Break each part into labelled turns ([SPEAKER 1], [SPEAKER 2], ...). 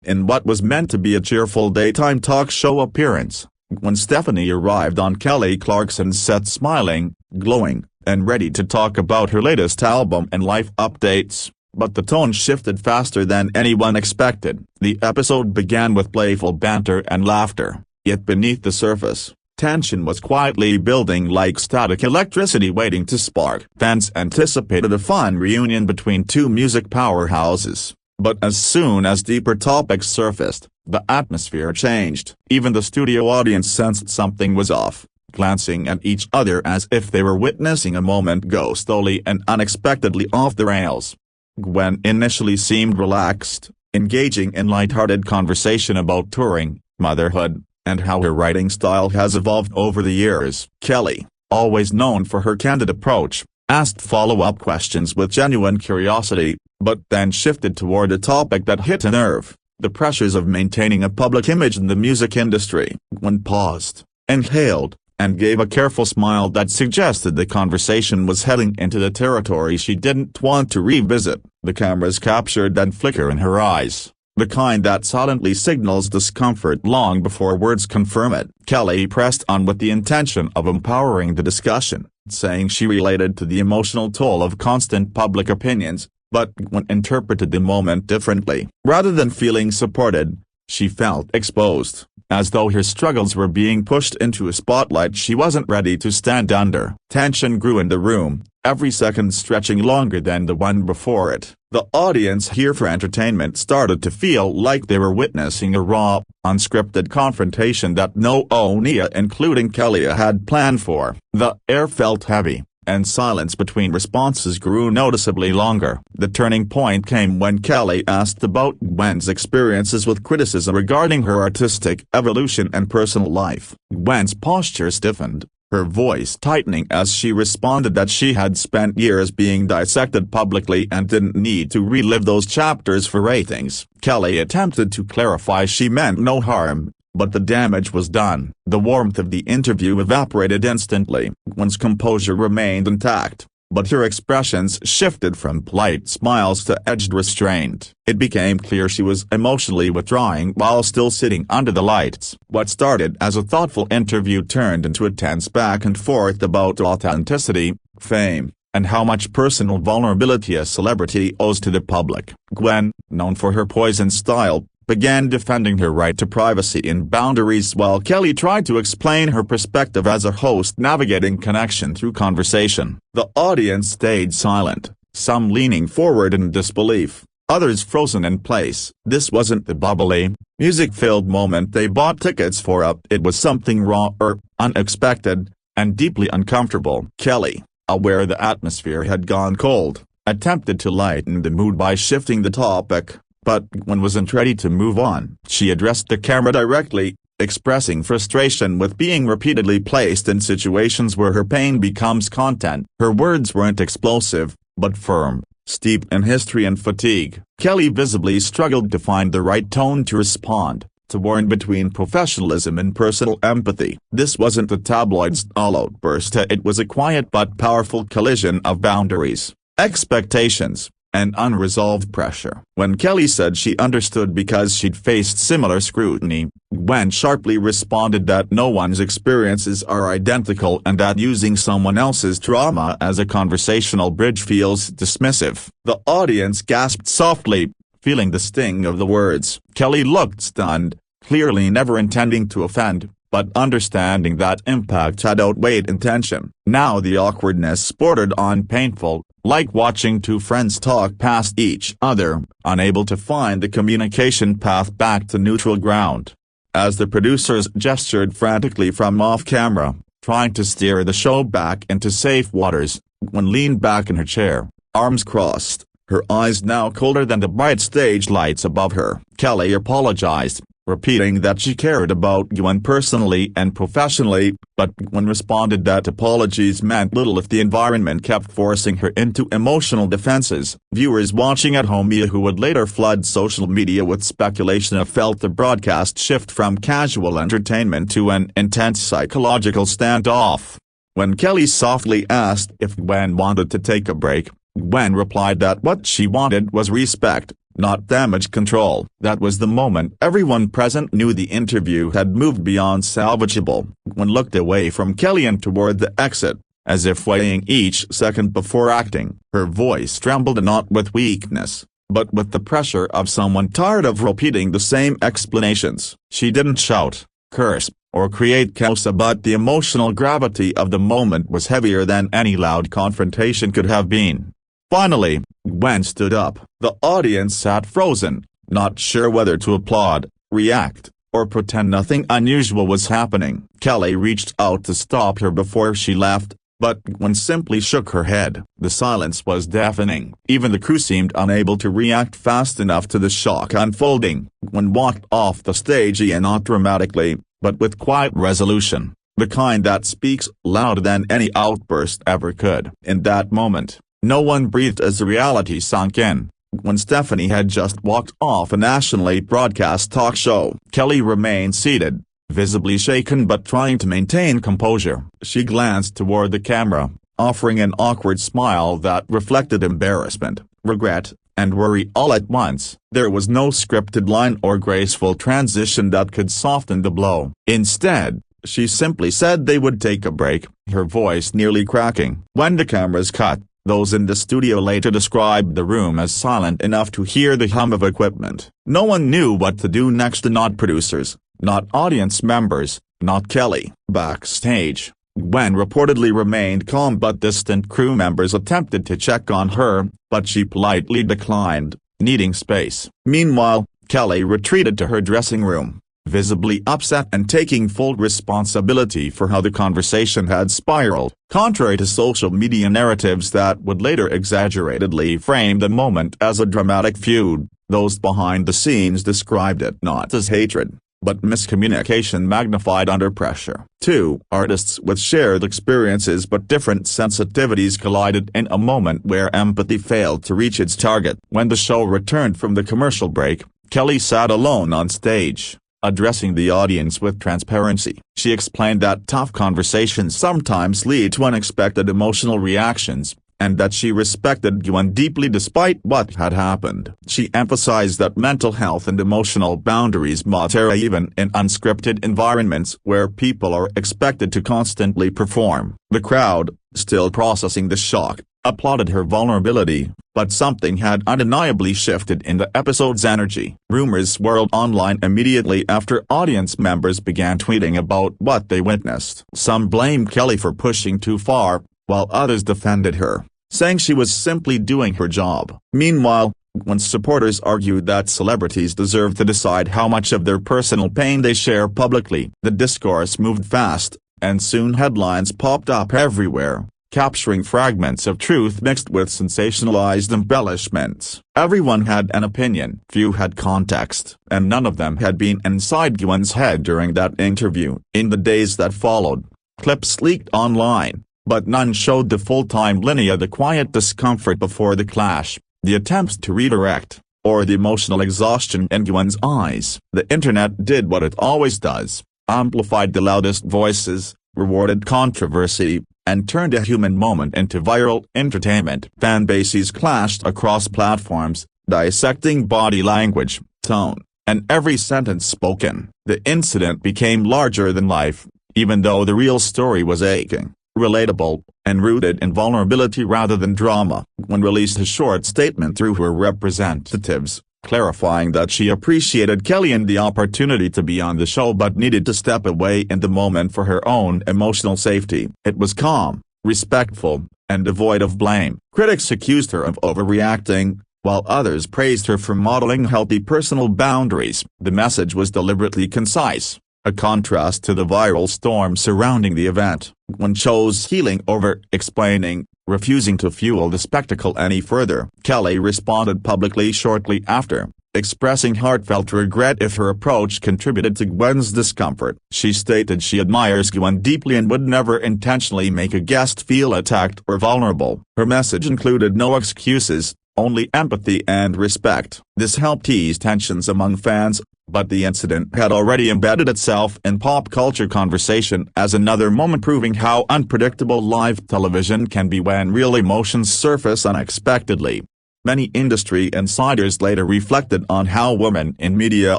[SPEAKER 1] In what was meant to be a cheerful daytime talk show appearance, Gwen Stefani arrived on Kelly Clarkson's set smiling, glowing, and ready to talk about her latest album and life updates. But the tone shifted faster than anyone expected. The episode began with playful banter and laughter, yet beneath the surface, tension was quietly building like static electricity waiting to spark. Fans anticipated a fun reunion between two music powerhouses, but as soon as deeper topics surfaced, the atmosphere changed. Even the studio audience sensed something was off, glancing at each other as if they were witnessing a moment go slowly and unexpectedly off the rails. Gwen initially seemed relaxed, engaging in light-hearted conversation about touring, motherhood, and how her writing style has evolved over the years. Kelly, always known for her candid approach, asked follow-up questions with genuine curiosity, but then shifted toward a topic that hit a nerve: the pressures of maintaining a public image in the music industry. Gwen paused, inhaled, and gave a careful smile that suggested the conversation was heading into the territory she didn't want to revisit. The cameras captured that flicker in her eyes, the kind that silently signals discomfort long before words confirm it. Kelly pressed on with the intention of empowering the discussion, saying she related to the emotional toll of constant public opinions, but Gwen interpreted the moment differently. Rather than feeling supported, she felt exposed, as though her struggles were being pushed into a spotlight she wasn't ready to stand under. Tension grew in the room, every second stretching longer than the one before it. The audience here for entertainment started to feel like they were witnessing a raw, unscripted confrontation that no one, including Kelly, had planned for. The air felt heavy, and silence between responses grew noticeably longer. The turning point came when Kelly asked about Gwen's experiences with criticism regarding her artistic evolution and personal life. Gwen's posture stiffened, her voice tightening as she responded that she had spent years being dissected publicly and didn't need to relive those chapters for ratings. Kelly attempted to clarify she meant no harm, but the damage was done. The warmth of the interview evaporated instantly. Gwen's composure remained intact, but her expressions shifted from polite smiles to edged restraint. It became clear she was emotionally withdrawing while still sitting under the lights. What started as a thoughtful interview turned into a tense back and forth about authenticity, fame, and how much personal vulnerability a celebrity owes to the public. Gwen, known for her poised style, began defending her right to privacy and boundaries while Kelly tried to explain her perspective as a host navigating connection through conversation. The audience stayed silent, some leaning forward in disbelief, others frozen in place. This wasn't the bubbly, music-filled moment they bought tickets for. It was something raw, unexpected, and deeply uncomfortable. Kelly, aware the atmosphere had gone cold, attempted to lighten the mood by shifting the topic, but Gwen wasn't ready to move on. She addressed the camera directly, expressing frustration with being repeatedly placed in situations where her pain becomes content. Her words weren't explosive, but firm, steeped in history and fatigue. Kelly visibly struggled to find the right tone to respond, torn between professionalism and personal empathy. This wasn't a tabloid-style outburst, it was a quiet but powerful collision of boundaries, expectations, and unresolved pressure. When Kelly said she understood because she'd faced similar scrutiny, Gwen sharply responded that no one's experiences are identical and that using someone else's trauma as a conversational bridge feels dismissive. The audience gasped softly, feeling the sting of the words. Kelly looked stunned, clearly never intending to offend, but understanding that impact had outweighed intention. Now the awkwardness bordered on painful, like watching two friends talk past each other, unable to find the communication path back to neutral ground. As the producers gestured frantically from off-camera, trying to steer the show back into safe waters, Gwen leaned back in her chair, arms crossed, her eyes now colder than the bright stage lights above her. Kelly apologized, repeating that she cared about Gwen personally and professionally, but Gwen responded that apologies meant little if the environment kept forcing her into emotional defenses. Viewers watching at home, who would later flood social media with speculation, felt the broadcast shift from casual entertainment to an intense psychological standoff. When Kelly softly asked if Gwen wanted to take a break, Gwen replied that what she wanted was respect, not damage control. That was the moment everyone present knew the interview had moved beyond salvageable. Gwen looked away from Kelly and toward the exit, as if weighing each second before acting. Her voice trembled not with weakness, but with the pressure of someone tired of repeating the same explanations. She didn't shout, curse, or create chaos, but the emotional gravity of the moment was heavier than any loud confrontation could have been. Finally, Gwen stood up. The audience sat frozen, not sure whether to applaud, react, or pretend nothing unusual was happening. Kelly reached out to stop her before she left, but Gwen simply shook her head. The silence was deafening. Even the crew seemed unable to react fast enough to the shock unfolding. Gwen walked off the stage, not dramatically, but with quiet resolution, the kind that speaks louder than any outburst ever could. In that moment, no one breathed as the reality sunk in. Gwen Stefani had just walked off a nationally broadcast talk show. Kelly remained seated, visibly shaken but trying to maintain composure. She glanced toward the camera, offering an awkward smile that reflected embarrassment, regret, and worry all at once. There was no scripted line or graceful transition that could soften the blow. Instead, she simply said they would take a break, her voice nearly cracking. When the cameras cut, those in the studio later described the room as silent enough to hear the hum of equipment. No one knew what to do next, not producers, not audience members, not Kelly. Backstage, Gwen reportedly remained calm, but distant crew members attempted to check on her, but she politely declined, needing space. Meanwhile, Kelly retreated to her dressing room, visibly upset and taking full responsibility for how the conversation had spiraled. Contrary to social media narratives that would later exaggeratedly frame the moment as a dramatic feud, those behind the scenes described it not as hatred, but miscommunication magnified under pressure. Two artists with shared experiences but different sensitivities collided in a moment where empathy failed to reach its target. When the show returned from the commercial break, Kelly sat alone on stage, addressing the audience with transparency. She explained that tough conversations sometimes lead to unexpected emotional reactions, and that she respected Gwen deeply despite what had happened. She emphasized that mental health and emotional boundaries matter even in unscripted environments where people are expected to constantly perform. The crowd, still processing the shock, applauded her vulnerability, but something had undeniably shifted in the episode's energy. Rumors swirled online immediately after audience members began tweeting about what they witnessed. Some blamed Kelly for pushing too far, while others defended her, saying she was simply doing her job. Meanwhile, Gwen's supporters argued that celebrities deserve to decide how much of their personal pain they share publicly. The discourse moved fast, and soon headlines popped up everywhere, capturing fragments of truth mixed with sensationalized embellishments. Everyone had an opinion, few had context, and none of them had been inside Gwen's head during that interview. In the days that followed, clips leaked online, but none showed the full timeline of the quiet discomfort before the clash, the attempts to redirect, or the emotional exhaustion in Gwen's eyes. The internet did what it always does, amplified the loudest voices, rewarded controversy, and turned a human moment into viral entertainment. Fan bases clashed across platforms, dissecting body language, tone, and every sentence spoken. The incident became larger than life, even though the real story was aching, relatable, and rooted in vulnerability rather than drama. Gwen released a short statement through her representatives, clarifying that she appreciated Kelly and the opportunity to be on the show but needed to step away in the moment for her own emotional safety. It was calm, respectful, and devoid of blame. Critics accused her of overreacting, while others praised her for modeling healthy personal boundaries. The message was deliberately concise, a contrast to the viral storm surrounding the event. Gwen chose healing over explaining, refusing to fuel the spectacle any further. Kelly responded publicly shortly after, expressing heartfelt regret if her approach contributed to Gwen's discomfort. She stated she admires Gwen deeply and would never intentionally make a guest feel attacked or vulnerable. Her message included no excuses, only empathy and respect. This helped ease tensions among fans, but the incident had already embedded itself in pop culture conversation as another moment proving how unpredictable live television can be when real emotions surface unexpectedly. Many industry insiders later reflected on how women in media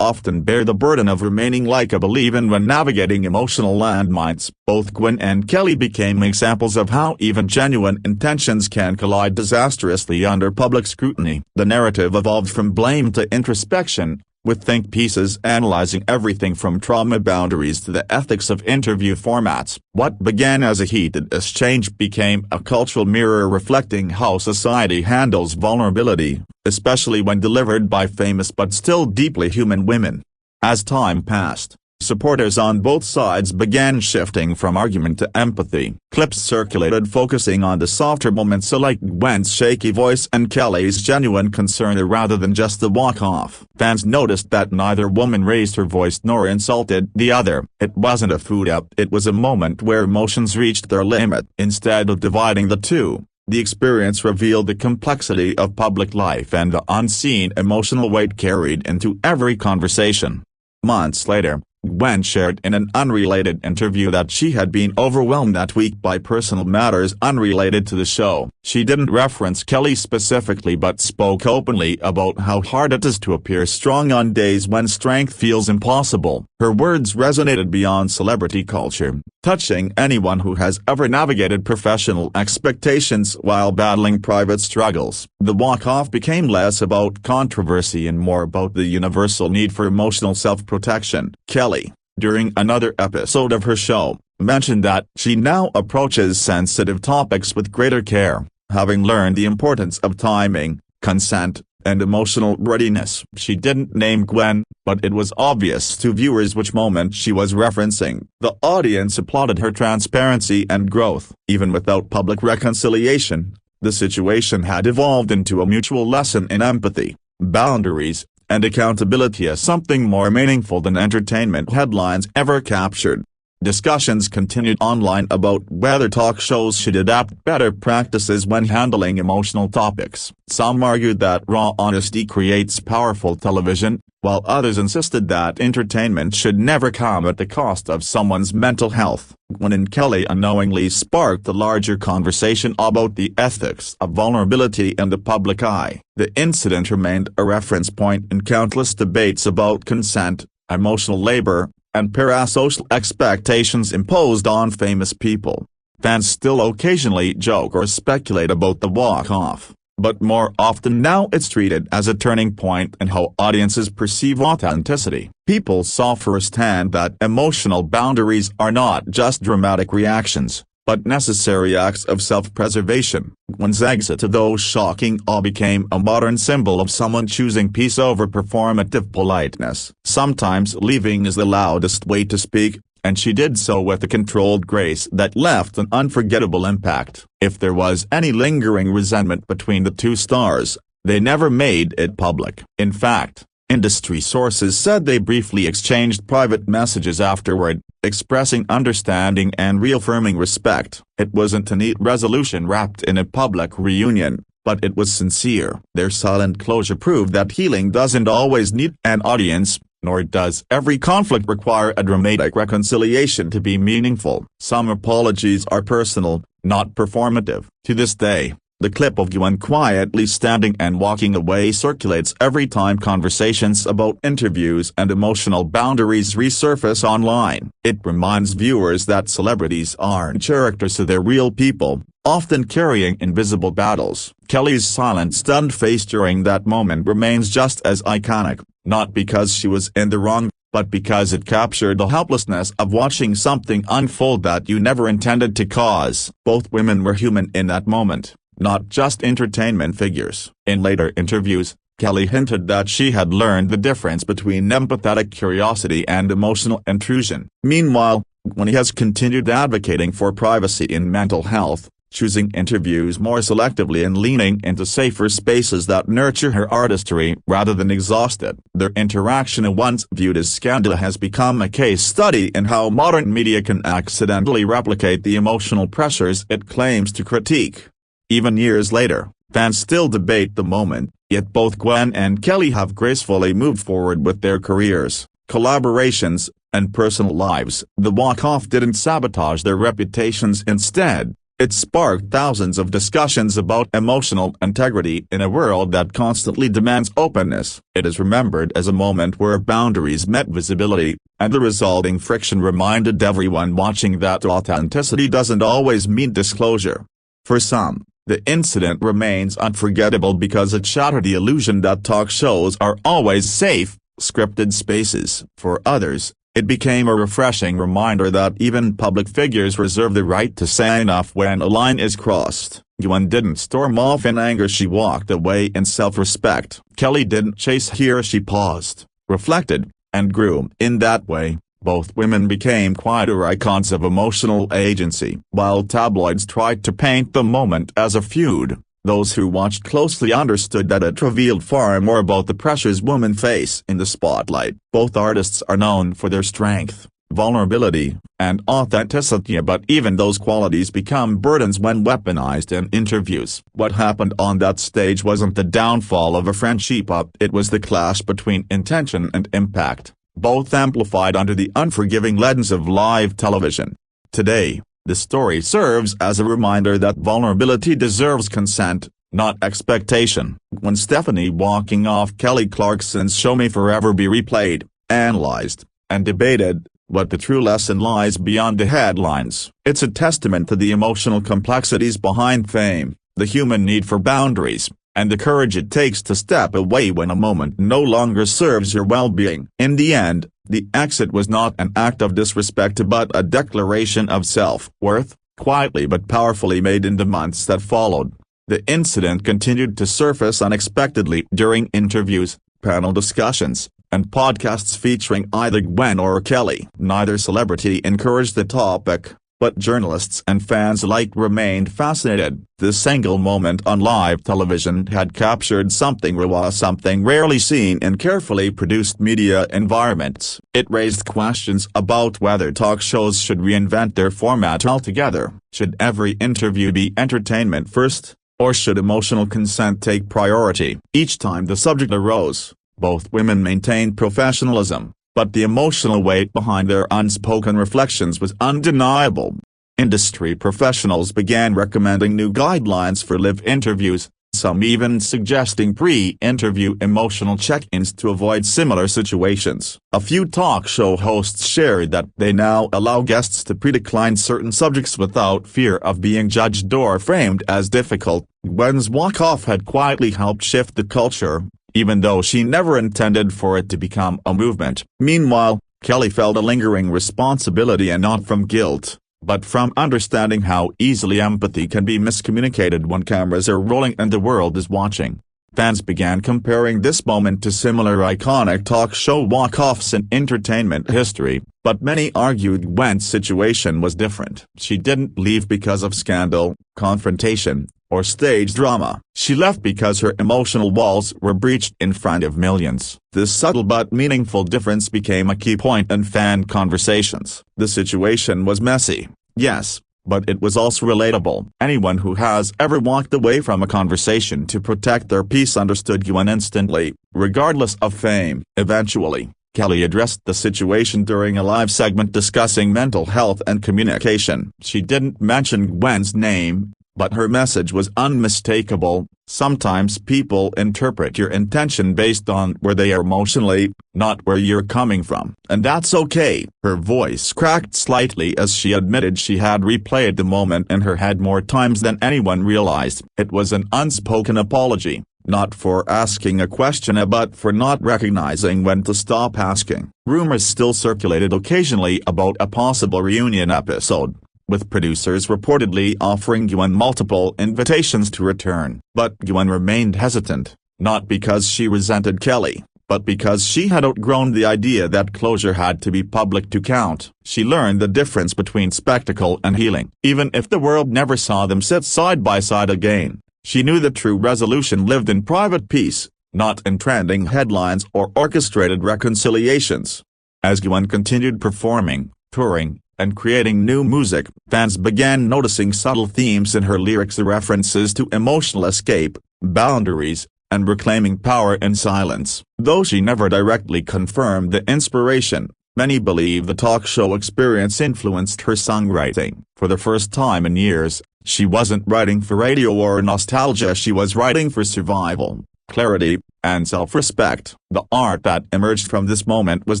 [SPEAKER 1] often bear the burden of remaining likable even when navigating emotional landmines. Both Gwen and Kelly became examples of how even genuine intentions can collide disastrously under public scrutiny. The narrative evolved from blame to introspection, with think pieces analyzing everything from trauma boundaries to the ethics of interview formats. What began as a heated exchange became a cultural mirror reflecting how society handles vulnerability, especially when delivered by famous but still deeply human women. As time passed, supporters on both sides began shifting from argument to empathy. Clips circulated focusing on the softer moments like Gwen's shaky voice and Kelly's genuine concern rather than just the walk-off. Fans noticed that neither woman raised her voice nor insulted the other. It wasn't a food-up, it was a moment where emotions reached their limit. Instead of dividing the two, the experience revealed the complexity of public life and the unseen emotional weight carried into every conversation. Months later, Gwen shared in an unrelated interview that she had been overwhelmed that week by personal matters unrelated to the show. She didn't reference Kelly specifically but spoke openly about how hard it is to appear strong on days when strength feels impossible. Her words resonated beyond celebrity culture, touching anyone who has ever navigated professional expectations while battling private struggles. The walk-off became less about controversy and more about the universal need for emotional self-protection. Kelly, during another episode of her show, mentioned that she now approaches sensitive topics with greater care, having learned the importance of timing, consent, and emotional readiness. She didn't name Gwen, but it was obvious to viewers which moment she was referencing. The audience applauded her transparency and growth. Even without public reconciliation, the situation had evolved into a mutual lesson in empathy, boundaries, and accountability as something more meaningful than entertainment headlines ever captured. Discussions continued online about whether talk shows should adapt better practices when handling emotional topics. Some argued that raw honesty creates powerful television, while others insisted that entertainment should never come at the cost of someone's mental health. Gwen and Kelly unknowingly sparked a larger conversation about the ethics of vulnerability in the public eye. The incident remained a reference point in countless debates about consent, emotional labor, and parasocial expectations imposed on famous people. Fans still occasionally joke or speculate about the walk-off, but more often now it's treated as a turning point in how audiences perceive authenticity. People saw firsthand that emotional boundaries are not just dramatic reactions, but necessary acts of self-preservation. Gwen's exit to those shocking awe became a modern symbol of someone choosing peace over performative politeness. Sometimes leaving is the loudest way to speak, and she did so with a controlled grace that left an unforgettable impact. If there was any lingering resentment between the two stars, they never made it public. In fact, industry sources said they briefly exchanged private messages afterward, expressing understanding and reaffirming respect. It wasn't a neat resolution wrapped in a public reunion, but it was sincere. Their silent closure proved that healing doesn't always need an audience, nor does every conflict require a dramatic reconciliation to be meaningful. Some apologies are personal, not performative. To this day, the clip of Gwen quietly standing and walking away circulates every time conversations about interviews and emotional boundaries resurface online. It reminds viewers that celebrities aren't characters, they're real people, often carrying invisible battles. Kelly's silent, stunned face during that moment remains just as iconic, not because she was in the wrong, but because it captured the helplessness of watching something unfold that you never intended to cause. Both women were human in that moment, not just entertainment figures. In later interviews, Kelly hinted that she had learned the difference between empathetic curiosity and emotional intrusion. Meanwhile, Gwen has continued advocating for privacy in mental health, choosing interviews more selectively and leaning into safer spaces that nurture her artistry rather than exhaust it. Their interaction, once viewed as scandal, has become a case study in how modern media can accidentally replicate the emotional pressures it claims to critique. Even years later, fans still debate the moment, yet both Gwen and Kelly have gracefully moved forward with their careers, collaborations, and personal lives. The walk-off didn't sabotage their reputations. Instead, It sparked thousands of discussions about emotional integrity in a world that constantly demands openness. It is remembered as a moment where boundaries met visibility, and the resulting friction reminded everyone watching that authenticity doesn't always mean disclosure. For some, the incident remains unforgettable because it shattered the illusion that talk shows are always safe, scripted spaces. For others, it became a refreshing reminder that even public figures reserve the right to say enough when a line is crossed. Gwen didn't storm off in anger, she walked away in self-respect. Kelly didn't chase here, she paused, reflected, and grew. In that way, both women became quieter icons of emotional agency. While tabloids tried to paint the moment as a feud, those who watched closely understood that it revealed far more about the pressures women face in the spotlight. Both artists are known for their strength, vulnerability, and authenticity, but even those qualities become burdens when weaponized in interviews. What happened on that stage wasn't the downfall of a friendship, it was the clash between intention and impact, both amplified under the unforgiving lens of live television. Today, the story serves as a reminder that vulnerability deserves consent, not expectation. Gwen Stefani walking off Kelly Clarkson's show may forever be replayed, analyzed, and debated, but the true lesson lies beyond the headlines. It's a testament to the emotional complexities behind fame, the human need for boundaries, and the courage it takes to step away when a moment no longer serves your well-being. In the end, the exit was not an act of disrespect but a declaration of self-worth, quietly but powerfully made in the months that followed. The incident continued to surface unexpectedly during interviews, panel discussions, and podcasts featuring either Gwen or Kelly. Neither celebrity encouraged the topic, but journalists and fans alike remained fascinated. This single moment on live television had captured something raw, something rarely seen in carefully produced media environments. It raised questions about whether talk shows should reinvent their format altogether. Should every interview be entertainment first, or should emotional consent take priority? Each time the subject arose, both women maintained professionalism, but the emotional weight behind their unspoken reflections was undeniable. Industry professionals began recommending new guidelines for live interviews, some even suggesting pre-interview emotional check-ins to avoid similar situations. A few talk show hosts shared that they now allow guests to pre-decline certain subjects without fear of being judged or framed as difficult. Gwen's walk-off had quietly helped shift the culture, even though she never intended for it to become a movement. Meanwhile, Kelly felt a lingering responsibility, and not from guilt, but from understanding how easily empathy can be miscommunicated when cameras are rolling and the world is watching. Fans began comparing this moment to similar iconic talk show walk-offs in entertainment history, but many argued Gwen's situation was different. She didn't leave because of scandal, confrontation, or stage drama. She left because her emotional walls were breached in front of millions. This subtle but meaningful difference became a key point in fan conversations. The situation was messy, yes, but it was also relatable. Anyone who has ever walked away from a conversation to protect their peace understood Gwen instantly, regardless of fame. Eventually, Kelly addressed the situation during a live segment discussing mental health and communication. She didn't mention Gwen's name, but her message was unmistakable. Sometimes people interpret your intention based on where they are emotionally, not where you're coming from. And that's okay. Her voice cracked slightly as she admitted she had replayed the moment in her head more times than anyone realized. It was an unspoken apology, not for asking a question but for not recognizing when to stop asking. Rumors still circulated occasionally about a possible reunion episode, with producers reportedly offering Gwen multiple invitations to return. But Gwen remained hesitant, not because she resented Kelly, but because she had outgrown the idea that closure had to be public to count. She learned the difference between spectacle and healing. Even if the world never saw them sit side by side again, she knew the true resolution lived in private peace, not in trending headlines or orchestrated reconciliations. As Gwen continued performing, touring, and creating new music, fans began noticing subtle themes in her lyrics, references to emotional escape, boundaries, and reclaiming power in silence. Though she never directly confirmed the inspiration, many believe the talk show experience influenced her songwriting. For the first time in years, She wasn't writing for radio or nostalgia, she was writing for survival, clarity, and self-respect. The art that emerged from this moment was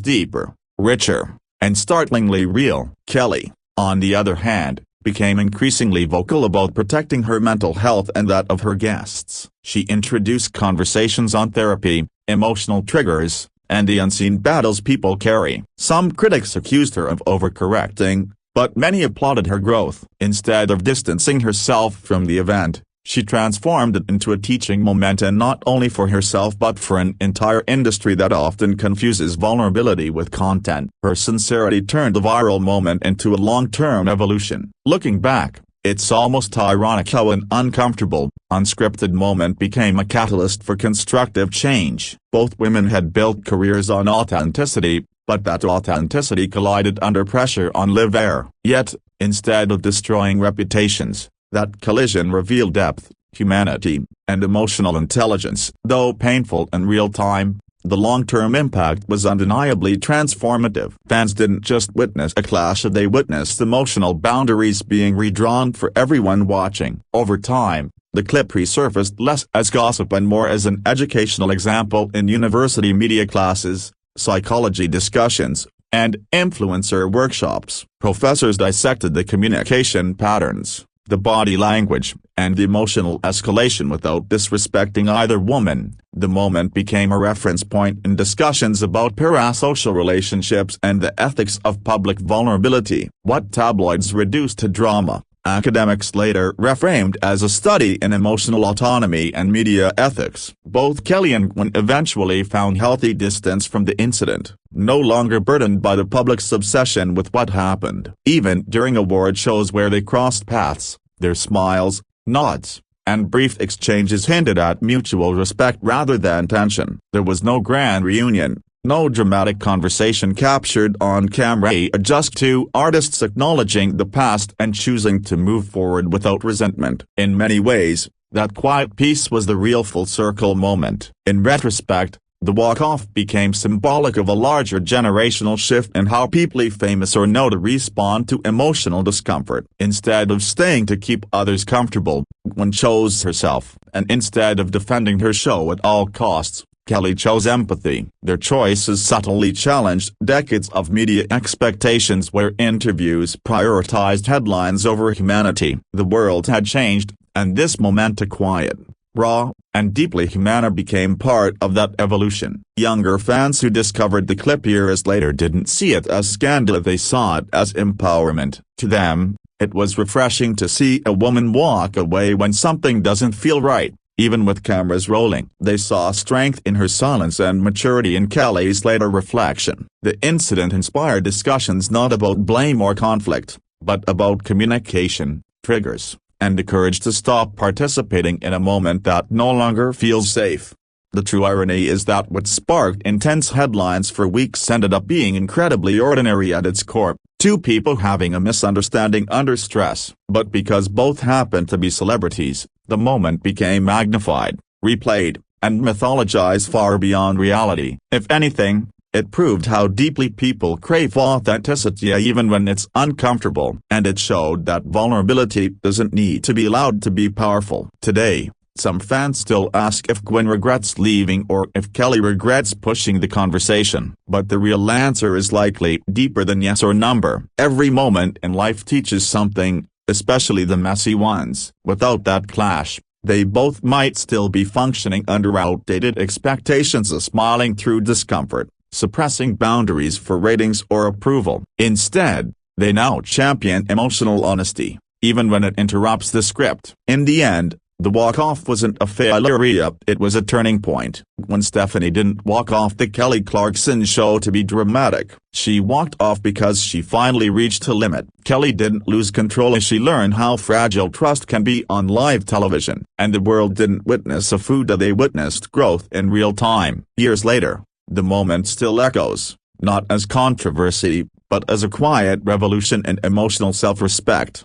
[SPEAKER 1] deeper, richer, and startlingly real. Kelly, on the other hand, became increasingly vocal about protecting her mental health and that of her guests. She introduced conversations on therapy, emotional triggers, and the unseen battles people carry. Some critics accused her of overcorrecting, but many applauded her growth. Instead of distancing herself from the event, she transformed it into a teaching moment, and not only for herself but for an entire industry that often confuses vulnerability with content. Her sincerity turned the viral moment into a long-term evolution. Looking back, it's almost ironic how an uncomfortable, unscripted moment became a catalyst for constructive change. Both women had built careers on authenticity, but that authenticity collided under pressure on live air. Yet, instead of destroying reputations, that collision revealed depth, humanity, and emotional intelligence. Though painful in real time, the long-term impact was undeniably transformative. Fans didn't just witness a clash, they witnessed emotional boundaries being redrawn for everyone watching. Over time, the clip resurfaced less as gossip and more as an educational example in university media classes, psychology discussions, and influencer workshops. Professors dissected the communication patterns, the body language, and the emotional escalation without disrespecting either woman. The moment became a reference point in discussions about parasocial relationships and the ethics of public vulnerability. What tabloids reduced to drama, academics later reframed as a study in emotional autonomy and media ethics. Both Kelly and Gwen eventually found healthy distance from the incident, no longer burdened by the public's obsession with what happened. Even during award shows where they crossed paths, their smiles, nods, and brief exchanges hinted at mutual respect rather than tension. There was no grand reunion, no dramatic conversation captured on camera, just two artists acknowledging the past and choosing to move forward without resentment. In many ways, that quiet piece was the real full-circle moment. In retrospect, the walk-off became symbolic of a larger generational shift in how people famous or noted respond to emotional discomfort. Instead of staying to keep others comfortable, Gwen chose herself, and instead of defending her show at all costs, Kelly chose empathy. Their choices subtly challenged decades of media expectations where interviews prioritized headlines over humanity. The world had changed, and this moment, a quiet, raw, and deeply human, became part of that evolution. Younger fans who discovered the clip years later didn't see it as scandal, they saw it as empowerment. To them, it was refreshing to see a woman walk away when something doesn't feel right. Even with cameras rolling, they saw strength in her silence and maturity in Kelly's later reflection. The incident inspired discussions not about blame or conflict, but about communication, triggers, and the courage to stop participating in a moment that no longer feels safe. The true irony is that what sparked intense headlines for weeks ended up being incredibly ordinary at its core. Two people having a misunderstanding under stress. But because both happened to be celebrities, the moment became magnified, replayed, and mythologized far beyond reality. If anything, it proved how deeply people crave authenticity even when it's uncomfortable. And it showed that vulnerability doesn't need to be loud to be powerful. Today, some fans still ask if Gwen regrets leaving or if Kelly regrets pushing the conversation. But the real answer is likely deeper than yes or number. Every moment in life teaches something, especially the messy ones. Without that clash, they both might still be functioning under outdated expectations, smiling through discomfort, suppressing boundaries for ratings or approval. Instead, they now champion emotional honesty, even when it interrupts the script. In the end, the walk-off wasn't a failure, it was a turning point. Gwen Stefani didn't walk off the Kelly Clarkson Show to be dramatic. She walked off because she finally reached a limit. Kelly didn't lose control as she learned how fragile trust can be on live television. And the world didn't witness a fuga, they witnessed growth in real time. Years later, the moment still echoes, not as controversy, but as a quiet revolution in emotional self-respect.